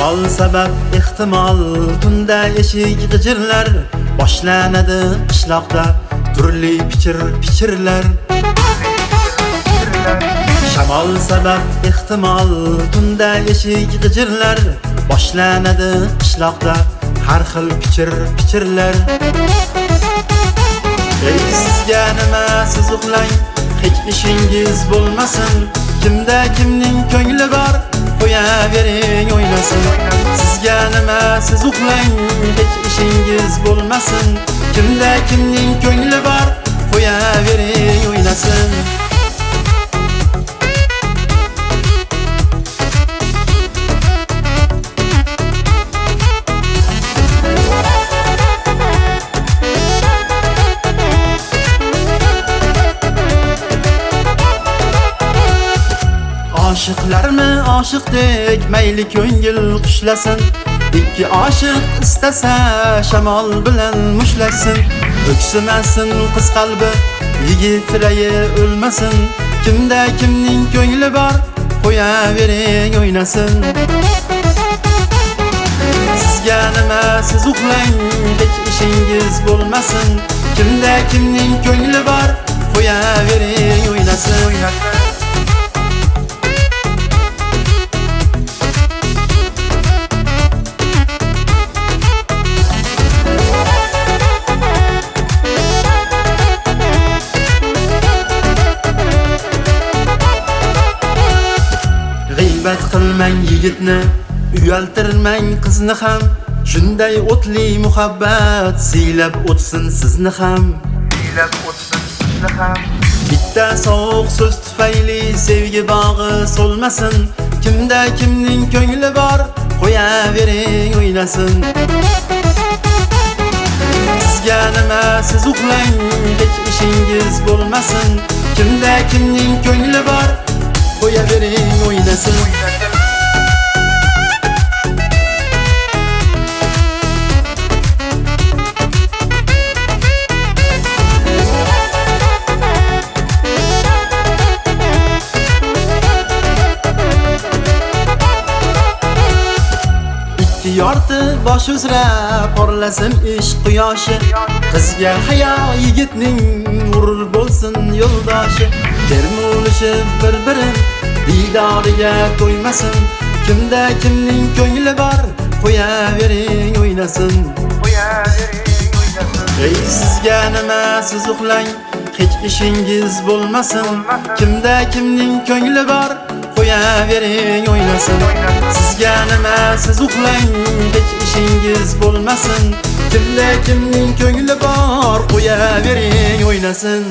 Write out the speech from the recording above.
Shamol sabab ehtimol tunda eshik g'ijirlar, boshlanadi qishloqda turli pichirlar. Shamol sabab ehtimol tunda eshik g'ijirlar, boshlanadi qishloqda har xil pichirlar. Ey sizga nima siz uxlang, hech ishingiz bo'lmasin. Kimda kimning ko'ngli bor, qo'yavering o'ynasin. Sizga nima siz uxlang, hech ishingiz bo'lmasin. Kimda kimning ko'ngli bor, qo'yavering o'ynasin. Aşıqlarmi aşıqdek mayli ko'ngil qushlasin. Ikki oshiq istasa shamol bilan mushlasin. O'ksimasin qiz qalbi, yigit rayi o'lmasin. Kimda kimning ko'ngli bor, qo'yavering o'ynasin. Sizga nima siz uxlang, hech ishingiz bo'lmasin. Kimda kimning ko'ngli bor, qo'yavering o'ynasin. G'iybat qilmang yigitni, uyaltirmang qizni ham. Shunday o'tli muhabbat siylab o'tsin sizni ham. Bitta sovuq so'z tufayli sevgi bog'i so'lmasin. Kimda kimning ko'ngli bor, qo'yavering o'ynasin. Sizga nima siz uxlang, hech ishingiz bo'lmasin. Kimda kimning ko'ngli bor, qo'yavering o'ynasin. Ikki yorti bosh uzra porlasin ishq quyoshi. Qizga hayo yigitning g'urur bo'lsin yo'ldoshi. Termulishib bir-birin diydoriga qo'ymasin. Kimda kimning ko'ngli bor, qo'yavering o'ynasin. Ey sizga nima siz uxlang, hech ishingiz bo'lmasin. Kimda kimning ko'ngli bor, qo'yavering o'ynasin. Sizga nima siz uxlang, hech ishingiz bo'lmasin. Kimda kimning ko'ngli bor, qo'yavering o'ynasin.